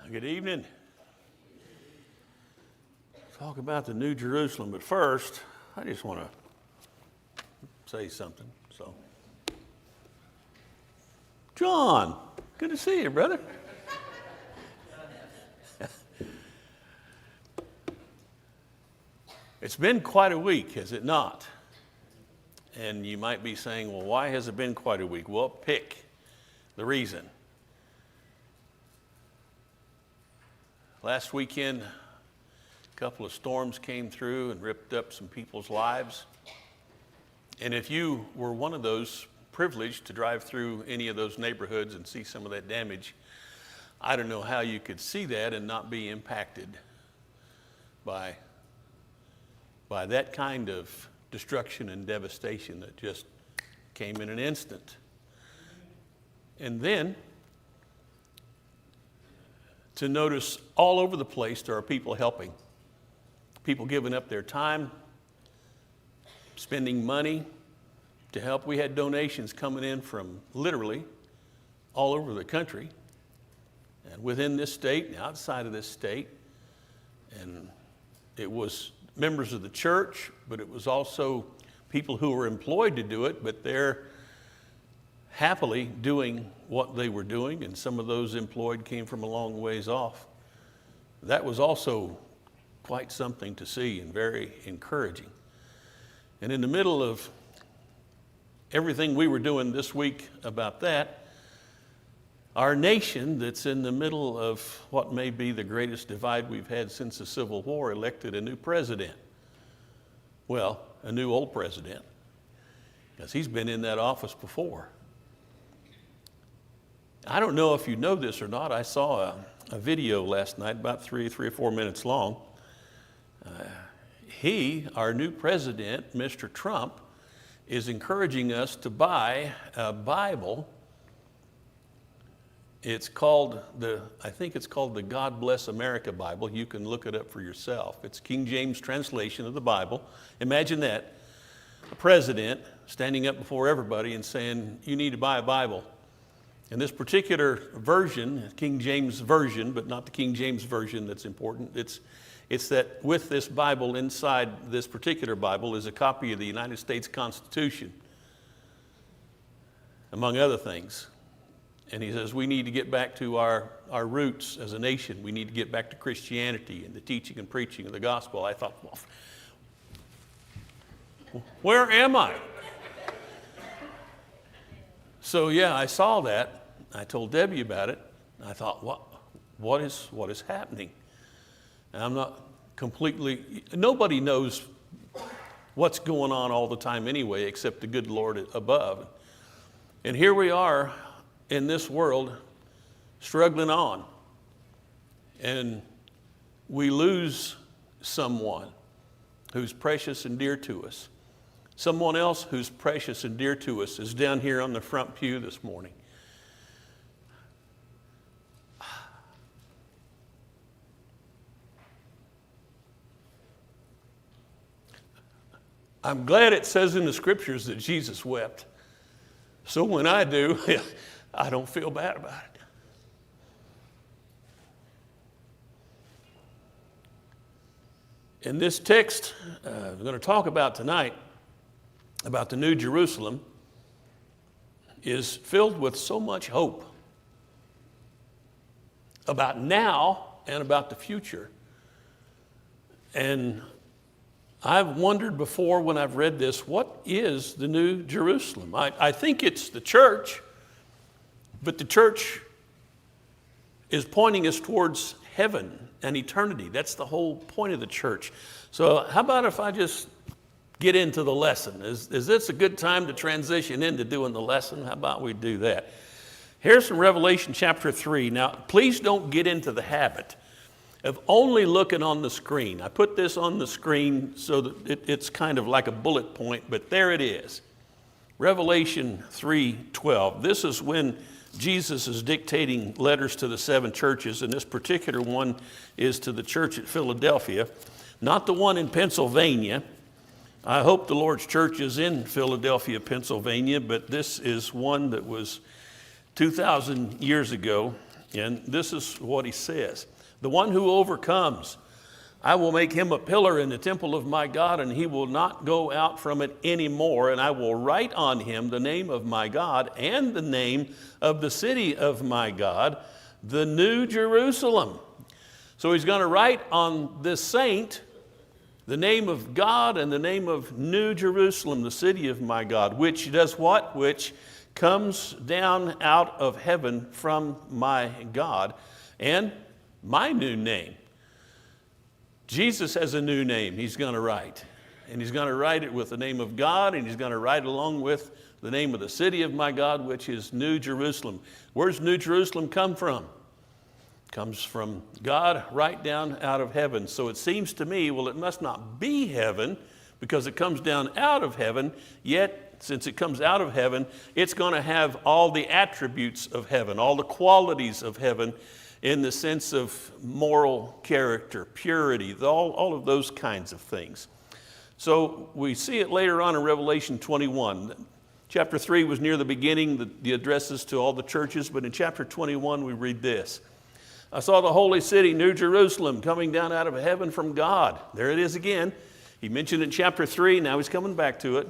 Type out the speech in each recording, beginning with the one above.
Good evening. Talk about the New Jerusalem, but first, I just want to say something. John, good to see you, brother. It's been quite a week, has it not? And you might be saying, well, why has it been quite a week? Well, pick the reason. Last weekend, a couple of storms came through and ripped up some people's lives. And if you were one of those privileged to drive through any of those neighborhoods and see some of that damage, I don't know how you could see that and not be impacted by that kind of destruction and devastation that just came in an instant. And then to notice all over the place there are people helping, people giving up their time, spending money to help. We had donations coming in from literally all over the country and within this state and outside of this state. And it was members of the church, but it was also people who were employed to do it, but they're happily doing what they were doing, and some of those employed came from a long ways off. That was also quite something to see and very encouraging. And in the middle of everything we were doing this week about that, our nation, that's in the middle of what may be the greatest divide we've had since the Civil War, elected a new president. Well, a new old president, because he's been in that office before. I don't know if you know this or not. I saw a video last night, about three or 4 minutes long. Our new president, Mr. Trump, is encouraging us to buy a Bible. I think it's called the God Bless America Bible. You can look it up for yourself. It's King James translation of the Bible. Imagine that, a president standing up before everybody and saying, you need to buy a Bible. And this particular version, King James Version, but not the King James Version that's important, it's that with this Bible, inside this particular Bible, is a copy of the United States Constitution, among other things. And he says, we need to get back to our roots as a nation. We need to get back to Christianity and the teaching and preaching of the gospel. I thought, well, where am I? So yeah, I saw that. I told Debbie about it. I thought, what is happening? And I'm not completely, nobody knows what's going on all the time anyway, except the good Lord above. And here we are in this world struggling on. And we lose someone who's precious and dear to us. Someone else who's precious and dear to us is down here on the front pew this morning. I'm glad it says in the scriptures that Jesus wept. So when I do, I don't feel bad about it. In this text we're going to talk about tonight, about the New Jerusalem, is filled with so much hope about now and about the future. And I've wondered before when I've read this, what is the New Jerusalem? I think it's the church, but the church is pointing us towards heaven and eternity. That's the whole point of the church. So how about if I just get into the lesson? Is this a good time to transition into doing the lesson? How about we do that? Here's from Revelation chapter 3. Now, please don't get into the habit of only looking on the screen. I put this on the screen so that it's kind of like a bullet point, but there it is. Revelation 3:12. This is when Jesus is dictating letters to the 7 churches, and this particular one is to the church at Philadelphia, not the one in Pennsylvania. I hope the Lord's church is in Philadelphia, Pennsylvania, but this is one that was 2,000 years ago And this is what he says. The one who overcomes, I will make him a pillar in the temple of my God, and he will not go out from it anymore. And I will write on him the name of my God and the name of the city of my God, the New Jerusalem. So he's going to write on this saint the name of God and the name of New Jerusalem, the city of my God, which does what? Which comes down out of heaven from my God, and my new name. Jesus has a new name he's going to write. And he's going to write it with the name of God, and he's going to write it along with the name of the city of my God, which is New Jerusalem. Where's New Jerusalem come from? It comes from God right down out of heaven. So it seems to me, well, it must not be heaven because it comes down out of heaven, yet since it comes out of heaven, it's going to have all the attributes of heaven, all the qualities of heaven, in the sense of moral character, purity, all of those kinds of things. So we see it later on in Revelation 21. Chapter 3 was near the beginning, the addresses to all the churches, but in chapter 21 we read this. I saw the holy city, New Jerusalem, coming down out of heaven from God. There it is again. He mentioned it in chapter 3, now he's coming back to it.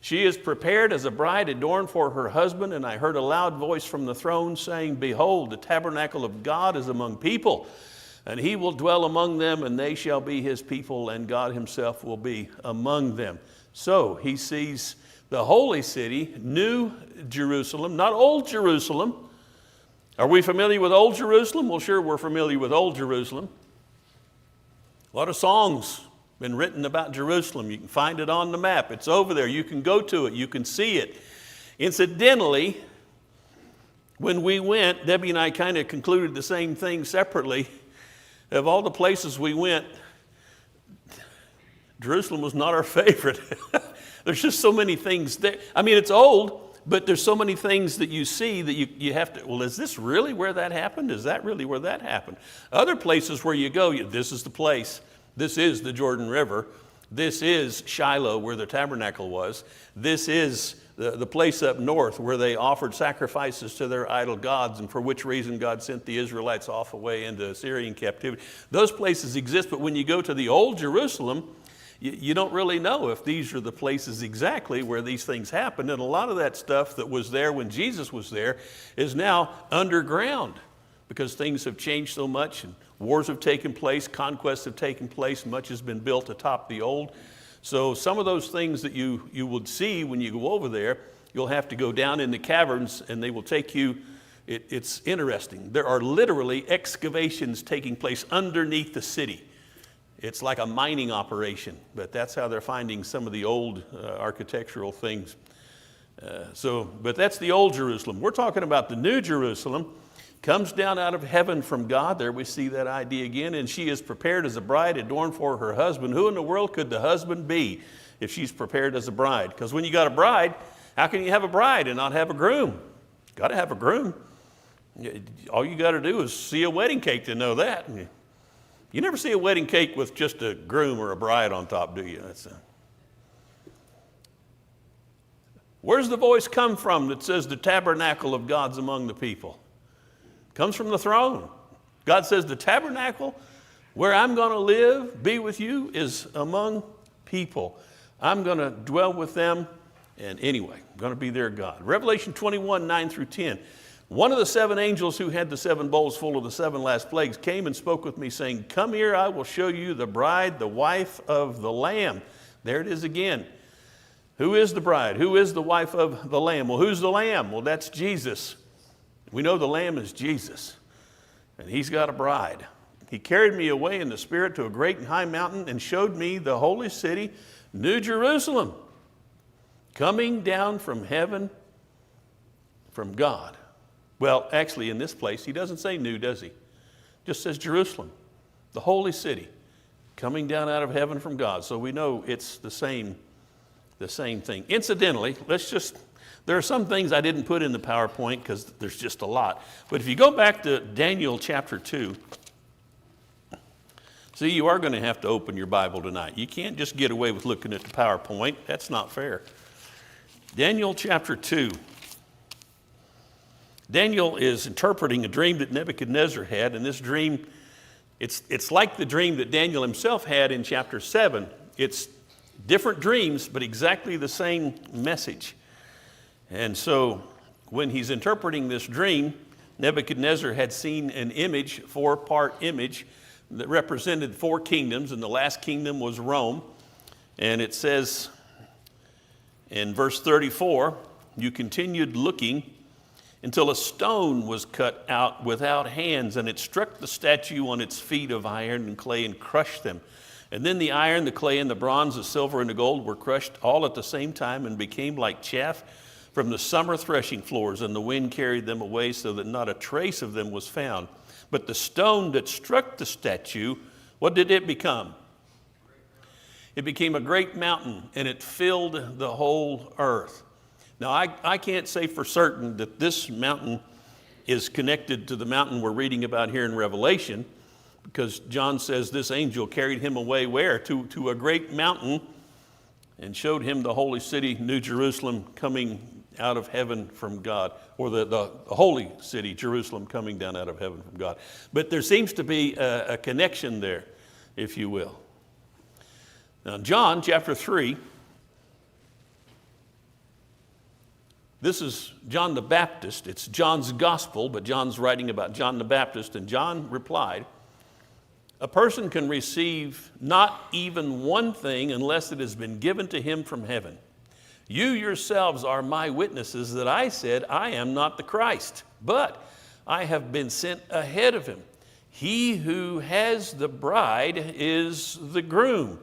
She is prepared as a bride adorned for her husband, and I heard a loud voice from the throne saying, Behold, the tabernacle of God is among people, and he will dwell among them, and they shall be his people, and God himself will be among them. So he sees the holy city, New Jerusalem, not Old Jerusalem. Are we familiar with Old Jerusalem? Well, sure, we're familiar with Old Jerusalem. A lot of songs been written about Jerusalem. You can find it on the map. It's over there. You can go to it. You can see it. Incidentally, when we went, Debbie and I kind of concluded the same thing separately. Of all the places we went, Jerusalem was not our favorite. There's just so many things there. I mean, it's old, but there's so many things that you see that you have to, well, is this really where that happened? Is that really where that happened? Other places where you go, this is the place. This is the Jordan River. This is Shiloh, where the tabernacle was. This is the place up north where they offered sacrifices to their idol gods, and for which reason God sent the Israelites off away into Assyrian captivity. Those places exist, but when you go to the Old Jerusalem, you don't really know if these are the places exactly where these things happened. And a lot of that stuff that was there when Jesus was there is now underground because things have changed so much, and wars have taken place, conquests have taken place, much has been built atop the old. So some of those things that you would see when you go over there, you'll have to go down in the caverns and they will take you. It's interesting. There are literally excavations taking place underneath the city. It's like a mining operation, but that's how they're finding some of the old architectural things. But that's the Old Jerusalem. We're talking about the New Jerusalem. Comes down out of heaven from God. There we see that idea again. And she is prepared as a bride adorned for her husband. Who in the world could the husband be if she's prepared as a bride? Because when you got a bride, how can you have a bride and not have a groom? Got to have a groom. All you got to do is see a wedding cake to know that. You never see a wedding cake with just a groom or a bride on top, do you? Where's the voice come from that says the tabernacle of God's among the people? Comes from the throne. God says the tabernacle where I'm going to live, be with you, is among people. I'm going to dwell with them, and anyway, I'm going to be their God. Revelation 21, 9 through 10. One of the seven angels who had the seven bowls full of the seven last plagues came and spoke with me, saying, Come here, I will show you the bride, the wife of the Lamb. There it is again. Who is the bride? Who is the wife of the Lamb? Well, who's the Lamb? Well, that's Jesus. We know the Lamb is Jesus, and he's got a bride. He carried me away in the Spirit to a great and high mountain and showed me the holy city, New Jerusalem, coming down from heaven from God. Well, actually, in this place, he doesn't say new, does he? Just says Jerusalem, the holy city, coming down out of heaven from God. So we know it's the same thing. Incidentally, there are some things I didn't put in the PowerPoint because there's just a lot. But if you go back to Daniel chapter 2, see, you are going to have to open your Bible tonight. You can't just get away with looking at the PowerPoint. That's not fair. Daniel chapter 2. Daniel is interpreting a dream that Nebuchadnezzar had, and this dream, it's like the dream that Daniel himself had in chapter 7. It's different dreams, but exactly the same message. And so when he's interpreting this dream, Nebuchadnezzar had seen an image, four-part image, that represented four kingdoms, and the last kingdom was Rome. And it says in verse 34, you continued looking until a stone was cut out without hands, and it struck the statue on its feet of iron and clay and crushed them. And then the iron, the clay, and the bronze, the silver, and the gold were crushed all at the same time and became like chaff from the summer threshing floors, and the wind carried them away so that not a trace of them was found. But the stone that struck the statue, what did it become? It became a great mountain, and it filled the whole earth. Now, I can't say for certain that this mountain is connected to the mountain we're reading about here in Revelation, because John says this angel carried him away where? To a great mountain, and showed him the holy city, New Jerusalem, coming out of heaven from God, or the holy city, Jerusalem, coming down out of heaven from God. But there seems to be a connection there, if you will. Now, John chapter 3, this is John the Baptist. It's John's gospel, but John's writing about John the Baptist, and John replied, a person can receive not even one thing unless it has been given to him from heaven. You yourselves are my witnesses that I said, I am not the Christ, but I have been sent ahead of him. He who has the bride is the groom.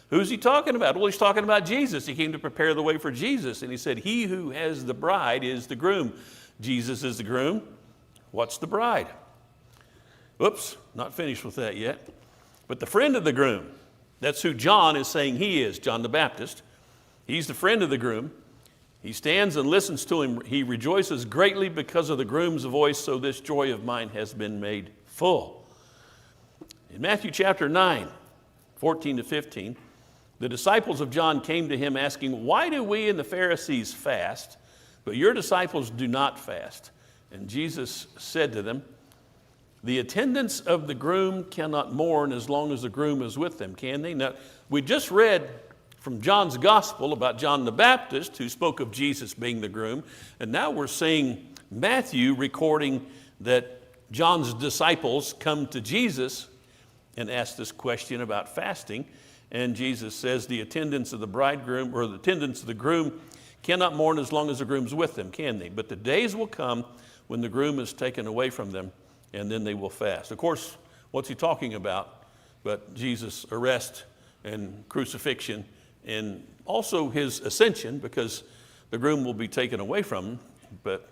Who's he talking about? Well, he's talking about Jesus. He came to prepare the way for Jesus, and he said, he who has the bride is the groom. Jesus is the groom. What's the bride? Oops, not finished with that yet. But the friend of the groom, that's who John is saying he is, John the Baptist. He's the friend of the groom. He stands and listens to him. He rejoices greatly because of the groom's voice, so this joy of mine has been made full. In Matthew chapter 9, 14 to 15, the disciples of John came to him asking, why do we and the Pharisees fast, but your disciples do not fast? And Jesus said to them, the attendants of the groom cannot mourn as long as the groom is with them, can they? Now, we just read from John's gospel about John the Baptist, who spoke of Jesus being the groom, and now we're seeing Matthew recording that John's disciples come to Jesus and ask this question about fasting, and Jesus says the attendants of the bridegroom, or the attendants of the groom, cannot mourn as long as the groom's with them, can they? But the days will come when the groom is taken away from them, and then they will fast. Of course, what's he talking about? But Jesus' arrest and crucifixion, and also his ascension, because the groom will be taken away from him, but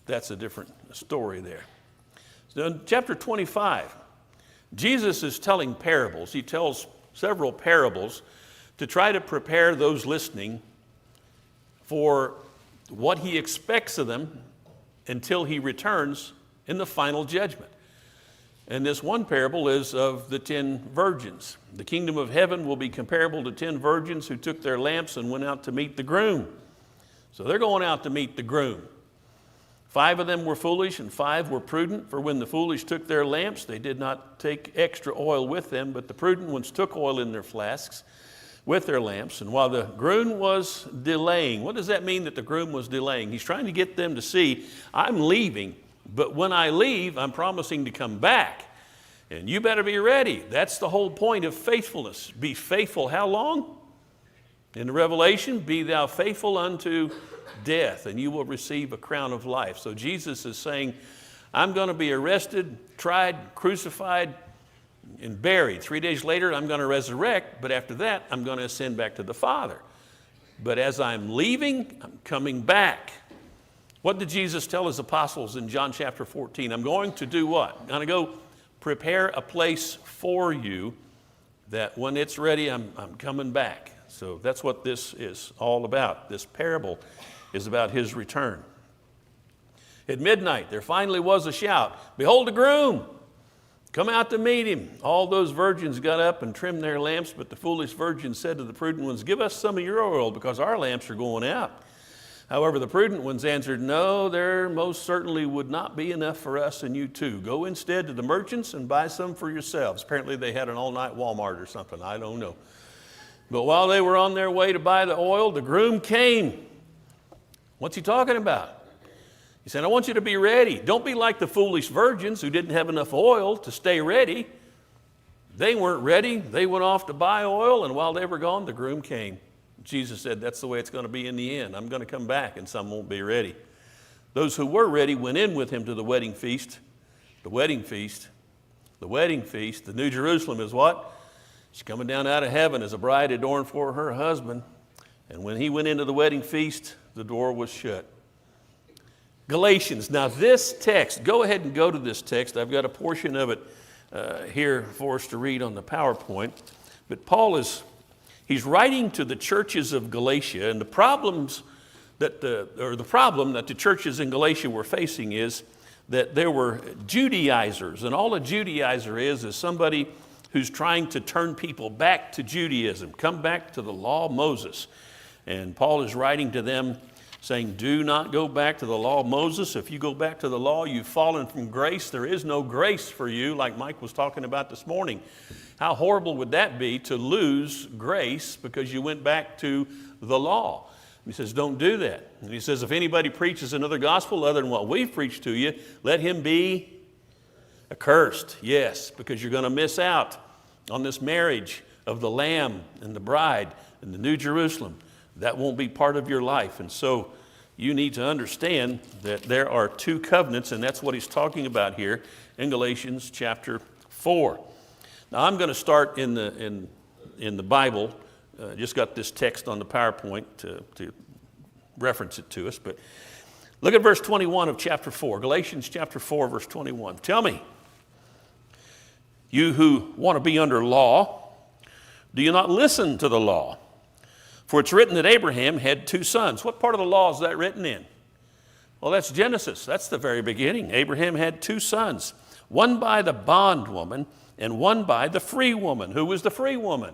that's a different story there. So in chapter 25, Jesus is telling parables. He tells several parables to try to prepare those listening for what he expects of them until he returns in the final judgment. And this one parable is of the 10 virgins. The kingdom of heaven will be comparable to 10 virgins who took their lamps and went out to meet the groom. So they're going out to meet the groom. 5 of them were foolish and 5 were prudent, for when the foolish took their lamps, they did not take extra oil with them, but the prudent ones took oil in their flasks with their lamps. And while the groom was delaying, what does that mean that the groom was delaying? He's trying to get them to see, I'm leaving, but when I leave, I'm promising to come back. And you better be ready. That's the whole point of faithfulness. Be faithful how long? In the Revelation, be thou faithful unto death, and you will receive a crown of life. So Jesus is saying, I'm going to be arrested, tried, crucified, and buried. 3 days later, I'm going to resurrect, but after that, I'm going to ascend back to the Father. But as I'm leaving, I'm coming back. What did Jesus tell his apostles in John chapter 14? I'm going to do what? I'm going to go prepare a place for you that when it's ready, I'm coming back. So that's what this is all about. This parable is about his return. At midnight, there finally was a shout, behold the groom, come out to meet him. All those virgins got up and trimmed their lamps, but the foolish virgins said to the prudent ones, give us some of your oil because our lamps are going out. However, the prudent ones answered, no, there most certainly would not be enough for us and you too. Go instead to the merchants and buy some for yourselves. Apparently they had an all-night Walmart or something, I don't know. But while they were on their way to buy the oil, the groom came. What's he talking about? He said, I want you to be ready. Don't be like the foolish virgins who didn't have enough oil to stay ready. They weren't ready. They went off to buy oil, and while they were gone, the groom came. Jesus said, that's the way it's going to be in the end. I'm going to come back, and some won't be ready. Those who were ready went in with him to the wedding feast. The wedding feast. The wedding feast. The New Jerusalem is what? She's coming down out of heaven as a bride adorned for her husband. And when he went into the wedding feast, the door was shut. Galatians. Now this text, go ahead and go to this text. I've got a portion of it here for us to read on the PowerPoint. But Paul he's writing to the churches of Galatia, and the problem that the churches in Galatia were facing is that there were Judaizers, and all a Judaizer is somebody who's trying to turn people back to Judaism, come back to the law of Moses. And Paul is writing to them saying, do not go back to the law of Moses. If you go back to the law, you've fallen from grace. There is no grace for you, like Mike was talking about this morning. How horrible would that be to lose grace because you went back to the law? He says, don't do that. And he says, if anybody preaches another gospel other than what we've preached to you, let him be accursed. Yes, because you're going to miss out on this marriage of the Lamb and the bride and the New Jerusalem. That won't be part of your life. And so you need to understand that there are two covenants, and that's what he's talking about here in Galatians chapter 4. Now I'm going to start in the Bible. Just got this text on the PowerPoint to reference it to us. But look at verse 21 of chapter 4. Galatians chapter 4, verse 21. Tell me, you who want to be under law, do you not listen to the law? For it's written that Abraham had two sons. What part of the law is that written in? Well, that's Genesis. That's the very beginning. Abraham had two sons, one by the bondwoman and one by the free woman. Who was the free woman?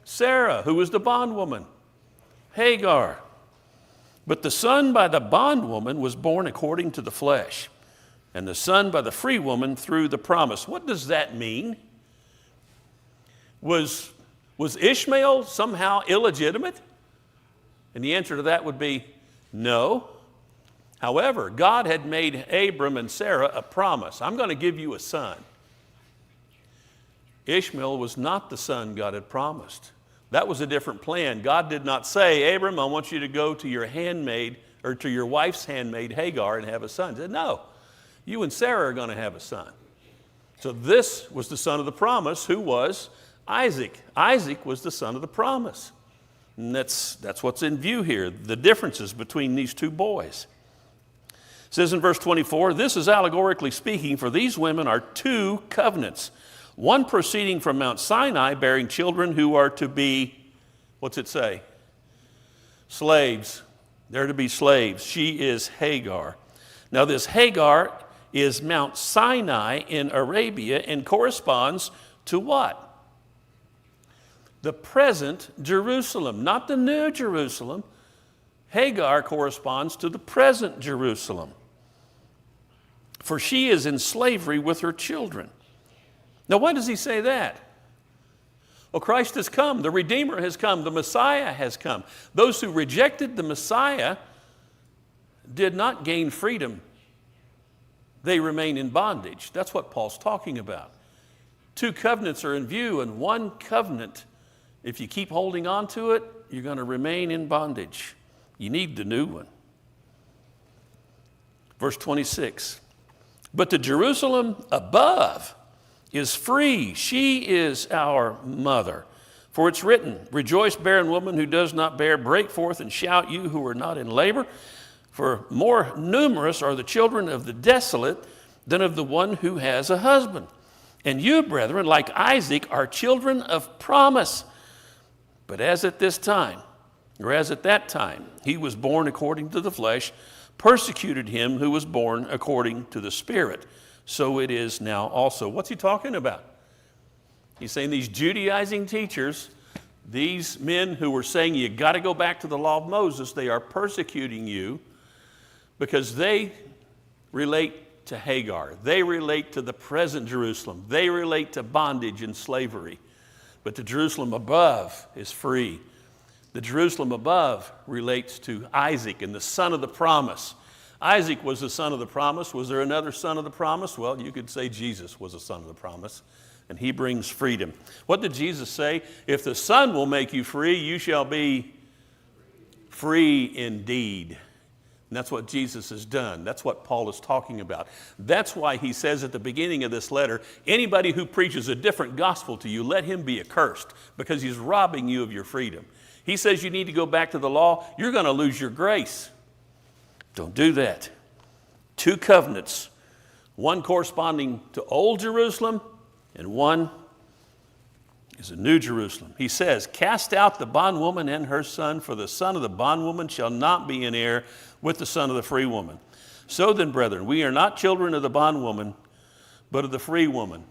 Sarah. Who was the bondwoman? Hagar. But the son by the bondwoman was born according to the flesh, and the son by the free woman through the promise. What does that mean? Was Ishmael somehow illegitimate? And the answer to that would be no. However, God had made Abram and Sarah a promise. I'm going to give you a son. Ishmael was not the son God had promised. That was a different plan. God did not say, Abram, I want you to go to your handmaid or to your wife's handmaid Hagar and have a son. He said, no, you and Sarah are going to have a son. So this was the son of the promise, who was Isaac. Isaac was the son of the promise. And that's what's in view here, the differences between these two boys. It says in verse 24, this is allegorically speaking, for these women are two covenants, one proceeding from Mount Sinai, bearing children who are to be, what's it say? Slaves. They're to be slaves. She is Hagar. Now this Hagar is Mount Sinai in Arabia and corresponds to what? The present Jerusalem, not the New Jerusalem. Hagar corresponds to the present Jerusalem. For she is in slavery with her children. Now, why does he say that? Well, Christ has come. The Redeemer has come. The Messiah has come. Those who rejected the Messiah did not gain freedom. They remain in bondage. That's what Paul's talking about. Two covenants are in view, and one covenant, if you keep holding on to it, you're going to remain in bondage. You need the new one. Verse 26, but the Jerusalem above is free. She is our mother. For it's written, rejoice, barren woman who does not bear, break forth and shout, you who are not in labor. For more numerous are the children of the desolate than of the one who has a husband. And you, brethren, like Isaac, are children of promise. But as at this time, or as at that time, he was born according to the flesh, persecuted him who was born according to the Spirit. So it is now also. What's he talking about? He's saying these Judaizing teachers, These men who were saying you got to go back to the law of Moses, they are persecuting you because they relate to Hagar. They relate to the present Jerusalem. They relate to bondage and slavery. But the Jerusalem above is free. The Jerusalem above relates to Isaac and the son of the promise. Isaac was the son of the promise. Was there another son of the promise? Well, you could say Jesus was a son of the promise, and he brings freedom. What did Jesus say? If the Son will make you free, you shall be free indeed. And that's what Jesus has done. That's what Paul is talking about. That's why he says at the beginning of this letter, anybody who preaches a different gospel to you, let him be accursed, because he's robbing you of your freedom. He says you need to go back to the law. You're going to lose your grace. Don't do that. 2 covenants, one corresponding to Old Jerusalem, and one is a New Jerusalem. He says, cast out the bondwoman and her son, for the son of the bondwoman shall not be in heir with the son of the free woman. So then, brethren, we are not children of the bondwoman, but of the free woman.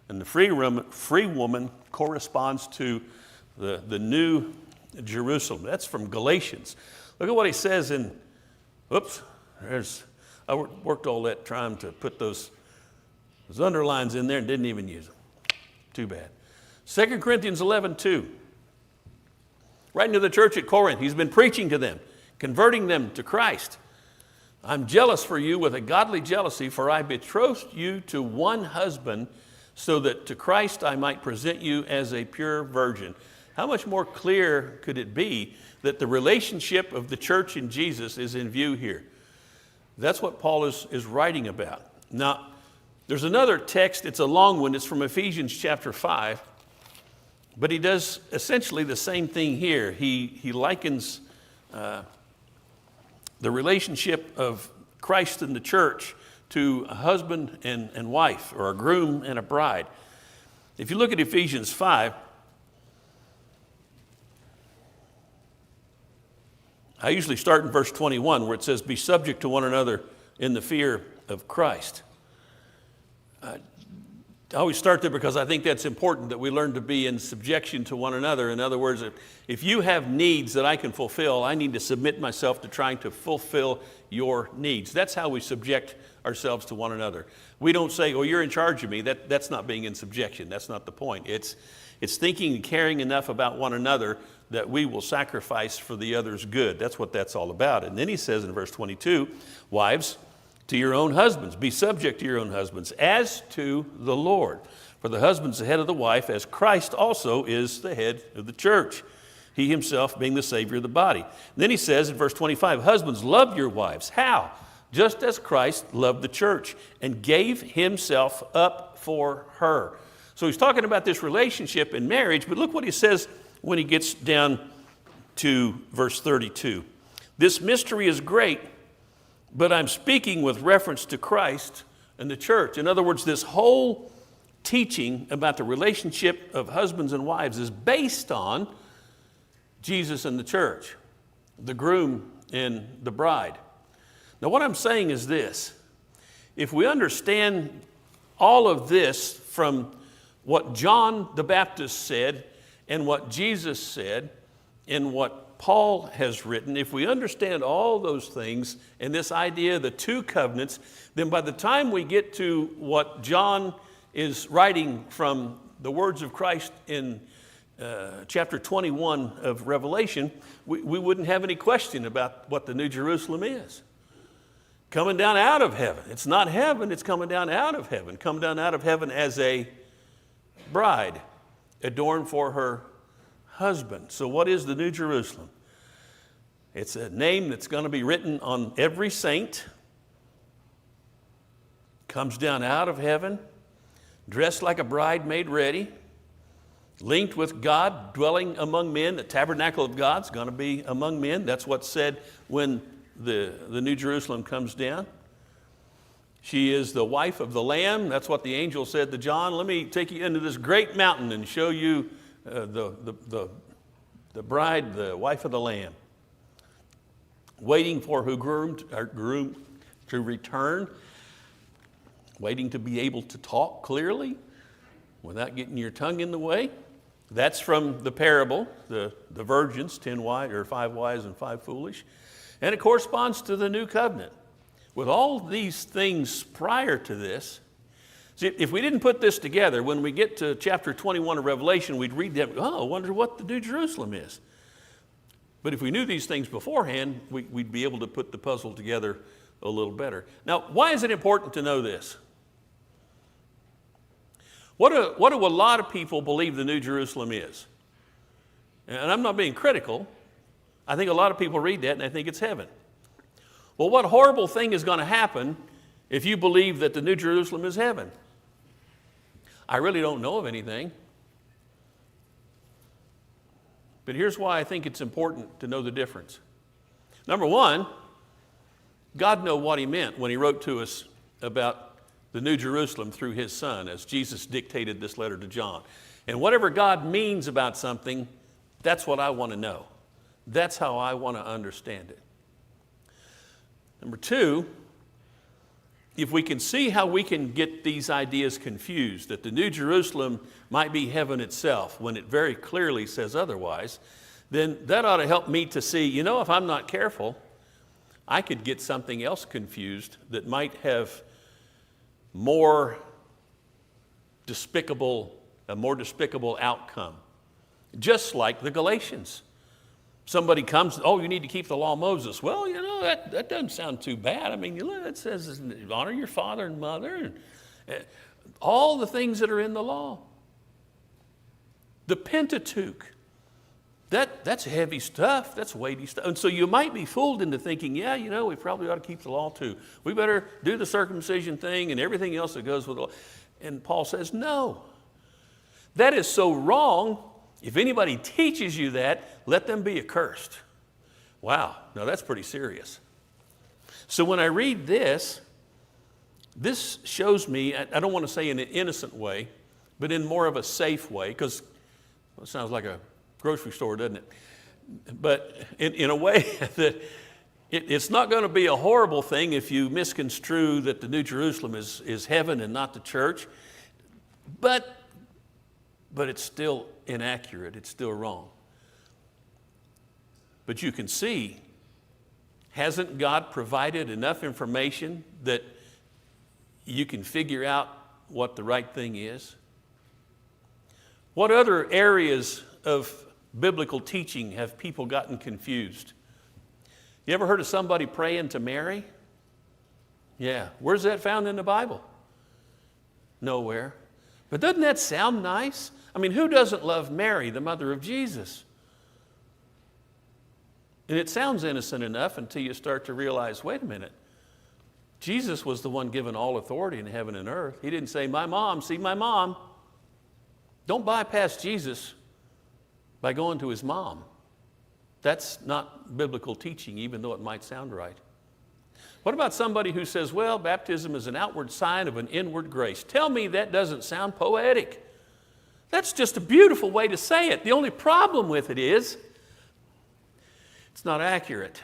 And the free woman corresponds to the New Jerusalem. That's from Galatians. Look at what he says in, I worked all that trying to put those underlines in there and didn't even use them. Too bad. 2 Corinthians 11:2. Writing to the church at Corinth, he's been preaching to them, converting them to Christ. I'm jealous for you with a godly jealousy, for I betrothed you to one husband, so that to Christ I might present you as a pure virgin. How much more clear could it be that the relationship of the church and Jesus is in view here? That's what Paul is writing about. Now, there's another text, it's a long one, it's from Ephesians chapter 5, but he does essentially the same thing here. He likens the relationship of Christ and the church to a husband and wife, or a groom and a bride. If you look at Ephesians 5, I usually start in verse 21 where it says, be subject to one another in the fear of Christ. I always start there because I think that's important, that we learn to be in subjection to one another. In other words, if you have needs that I can fulfill, I need to submit myself to trying to fulfill your needs. That's how we subject ourselves to one another. We don't say, oh, you're in charge of me. That's not being in subjection. That's not the point. It's thinking and caring enough about one another that we will sacrifice for the other's good. That's what that's all about. And then he says in verse 22, wives, to your own husbands, be subject to your own husbands, as to the Lord. For the husband's the head of the wife, as Christ also is the head of the church, he himself being the Savior of the body. And then he says in verse 25, husbands, love your wives. How? Just as Christ loved the church and gave himself up for her. So he's talking about this relationship in marriage, but look what he says when he gets down to verse 32. This mystery is great, but I'm speaking with reference to Christ and the church. In other words, this whole teaching about the relationship of husbands and wives is based on Jesus and the church, the groom and the bride. Now, what I'm saying is this. If we understand all of this from what John the Baptist said and what Jesus said and what Paul has written, if we understand all those things and this idea of the 2 covenants, then by the time we get to what John is writing from the words of Christ in chapter 21 of Revelation, we wouldn't have any question about what the New Jerusalem is. Coming down out of heaven. It's not heaven, it's coming down out of heaven. Come down out of heaven as a bride, adorned for her husband. So what is the New Jerusalem? It's a name that's going to be written on every saint. Comes down out of heaven, dressed like a bride made ready, linked with God, dwelling among men. The tabernacle of God's going to be among men. That's what's said when the New Jerusalem comes down. She is the wife of the Lamb. That's what the angel said to John. Let me take you into this great mountain and show you the bride, the wife of the Lamb, waiting for her groom to return, waiting to be able to talk clearly without getting your tongue in the way. That's from the parable, the virgins, 10 wise, or 5 wise and 5 foolish. And it corresponds to the new covenant. With all these things prior to this, see, if we didn't put this together, when we get to chapter 21 of Revelation, we'd read that, oh, I wonder what the New Jerusalem is. But if we knew these things beforehand, we'd be able to put the puzzle together a little better. Now, why is it important to know this? What do a lot of people believe the New Jerusalem is? And I'm not being critical. I think a lot of people read that and they think it's heaven. Well, what horrible thing is going to happen if you believe that the New Jerusalem is heaven? I really don't know of anything. But here's why I think it's important to know the difference. Number one, God knew what he meant when he wrote to us about the New Jerusalem through his Son, as Jesus dictated this letter to John. And whatever God means about something, that's what I want to know. That's how I want to understand it. Number two, if we can see how we can get these ideas confused, that the New Jerusalem might be heaven itself when it very clearly says otherwise, then that ought to help me to see, if I'm not careful, I could get something else confused that might have a more despicable outcome. Just like the Galatians. Somebody comes, oh, you need to keep the law of Moses. Well, that doesn't sound too bad. I mean, it says honor your father and mother, and all the things that are in the law. The Pentateuch, that's heavy stuff. That's weighty stuff. And so you might be fooled into thinking, we probably ought to keep the law too. We better do the circumcision thing and everything else that goes with the law. And Paul says, no. That is so wrong. If anybody teaches you that, let them be accursed. Wow, now that's pretty serious. So when I read this shows me, I don't want to say in an innocent way, but in more of a safe way, because it sounds like a grocery store, doesn't it? But in a way that it's not going to be a horrible thing if you misconstrue that the New Jerusalem is heaven and not the church. But it's still inaccurate. It's still wrong. But you can see, hasn't God provided enough information that you can figure out what the right thing is? What other areas of biblical teaching have people gotten confused? You ever heard of somebody praying to Mary? Yeah. Where's that found in the Bible? Nowhere. But doesn't that sound nice? I mean, who doesn't love Mary, the mother of Jesus? And it sounds innocent enough until you start to realize, wait a minute. Jesus was the one given all authority in heaven and earth. He didn't say, my mom, see my mom. Don't bypass Jesus by going to his mom. That's not biblical teaching, even though it might sound right. What about somebody who says, well, baptism is an outward sign of an inward grace? Tell me that doesn't sound poetic. That's just a beautiful way to say it. The only problem with it is it's not accurate.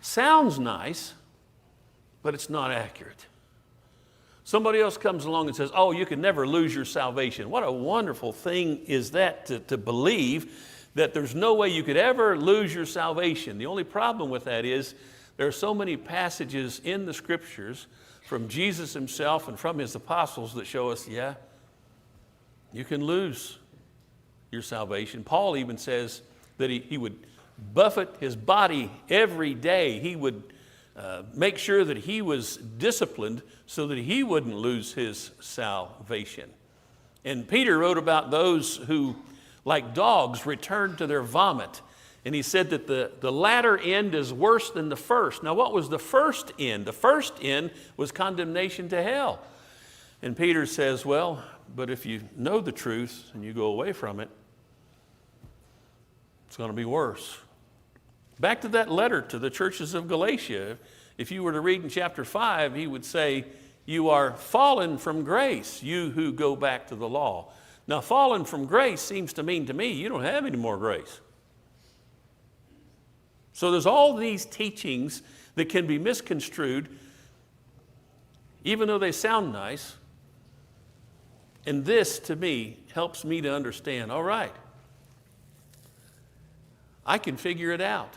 Sounds nice, but it's not accurate. Somebody else comes along and says, oh, you can never lose your salvation. What a wonderful thing is that to believe that there's no way you could ever lose your salvation. The only problem with that is there are so many passages in the Scriptures from Jesus himself and from his apostles that show us, you can lose your salvation. Paul even says that he would buffet his body every day. He would make sure that he was disciplined so that he wouldn't lose his salvation. And Peter wrote about those who, like dogs, return to their vomit. And he said that the latter end is worse than the first. Now, what was the first end? The first end was condemnation to hell. And Peter says, well, but if you know the truth and you go away from it, it's going to be worse. Back to that letter to the churches of Galatia, if you were to read in chapter 5, he would say, you are fallen from grace, you who go back to the law. Now, fallen from grace seems to mean to me you don't have any more grace. So there's all these teachings that can be misconstrued, even though they sound nice. And this, to me, helps me to understand, all right, I can figure it out.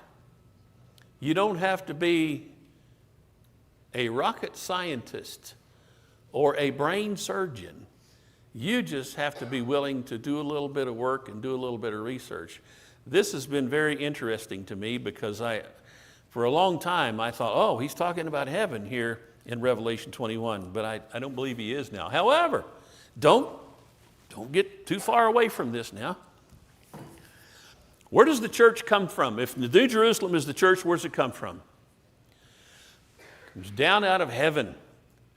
You don't have to be a rocket scientist or a brain surgeon. You just have to be willing to do a little bit of work and do a little bit of research. This has been very interesting to me because for a long time, I thought, oh, he's talking about heaven here in Revelation 21, but I don't believe he is now. However, don't get too far away from this now. Where does the church come from? If the New Jerusalem is the church, where does it come from? It comes down out of heaven.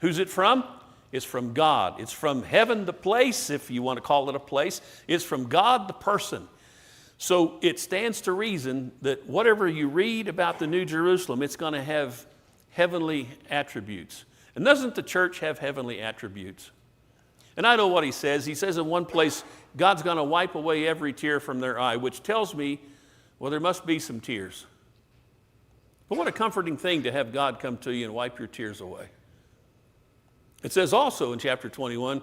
Who's it from? It's from God. It's from heaven, the place, if you want to call it a place. It's from God, the person. So it stands to reason that whatever you read about the New Jerusalem, it's going to have heavenly attributes. And doesn't the church have heavenly attributes? And I know what he says. He says in one place, God's going to wipe away every tear from their eye, which tells me, well, there must be some tears. But what a comforting thing to have God come to you and wipe your tears away. It says also in chapter 21,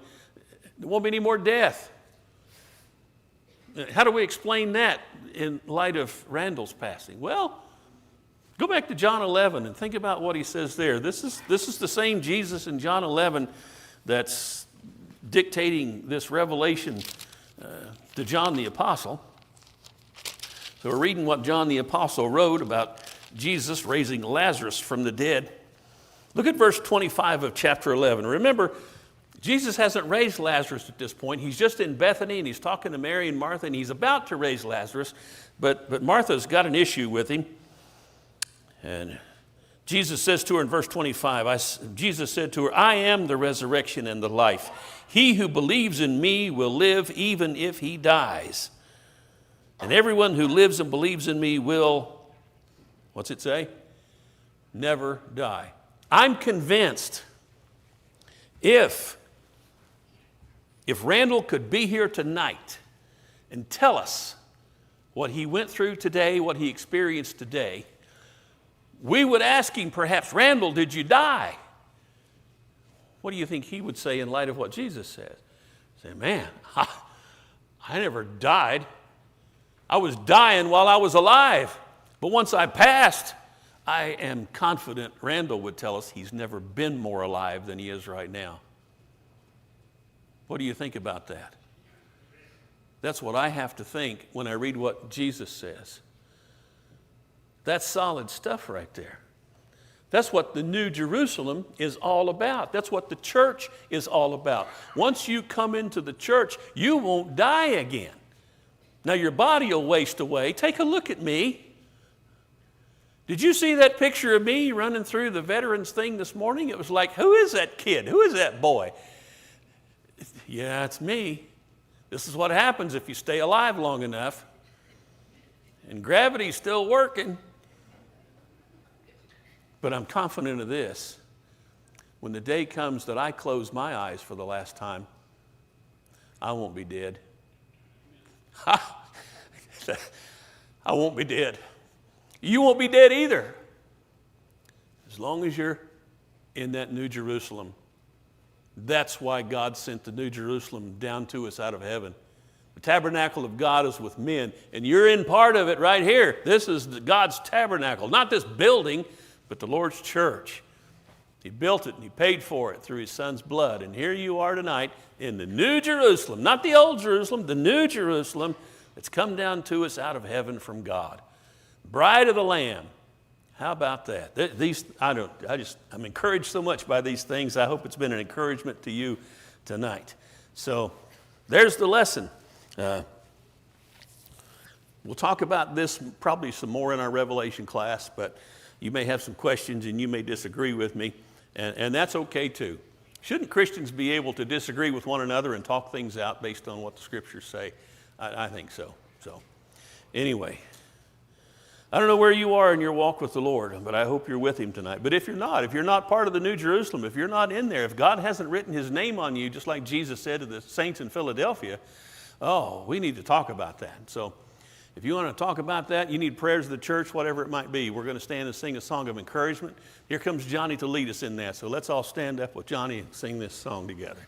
there won't be any more death. How do we explain that in light of Randall's passing? Well, go back to John 11 and think about what he says there. This is the same Jesus in John 11 that's dictating this revelation to John the Apostle. So we're reading what John the Apostle wrote about Jesus raising Lazarus from the dead. Look at verse 25 of chapter 11. Remember, Jesus hasn't raised Lazarus at this point. He's just in Bethany and he's talking to Mary and Martha and he's about to raise Lazarus, but Martha's got an issue with him. And Jesus says to her in verse 25, Jesus said to her, I am the resurrection and the life. He who believes in me will live even if he dies. And everyone who lives and believes in me will, what's it say? Never die. I'm convinced if Randall could be here tonight and tell us what he went through today, what he experienced today, we would ask him perhaps, Randall, did you die? What do you think he would say in light of what Jesus says? Say, man, I never died. I was dying while I was alive. But once I passed, I am confident Randall would tell us he's never been more alive than he is right now. What do you think about that? That's what I have to think when I read what Jesus says. That's solid stuff right there. That's what the New Jerusalem is all about. That's what the church is all about. Once you come into the church, you won't die again. Now your body will waste away. Take a look at me. Did you see that picture of me running through the veterans thing this morning? It was like, who is that kid? Who is that boy? Yeah, it's me. This is what happens if you stay alive long enough. And gravity's still working. But I'm confident of this. When the day comes that I close my eyes for the last time, I won't be dead. I won't be dead. You won't be dead either. As long as you're in that New Jerusalem. That's why God sent the New Jerusalem down to us out of heaven. The tabernacle of God is with men, and you're in part of it right here. This is God's tabernacle, not this building, but the Lord's church. He built it and he paid for it through his son's blood. And here you are tonight in the New Jerusalem, not the old Jerusalem, the New Jerusalem that's come down to us out of heaven from God. Bride of the Lamb. How about that? I'm encouraged so much by these things. I hope it's been an encouragement to you tonight. So there's the lesson. We'll talk about this probably some more in our Revelation class, but you may have some questions and you may disagree with me, and that's okay too. Shouldn't Christians be able to disagree with one another and talk things out based on what the scriptures say? I think so. So anyway, I don't know where you are in your walk with the Lord, but I hope you're with him tonight. But if you're not part of the New Jerusalem, if you're not in there, if God hasn't written his name on you, just like Jesus said to the saints in Philadelphia, we need to talk about that. So if you want to talk about that, you need prayers of the church, whatever it might be. We're going to stand and sing a song of encouragement. Here comes Johnny to lead us in that. So let's all stand up with Johnny and sing this song together.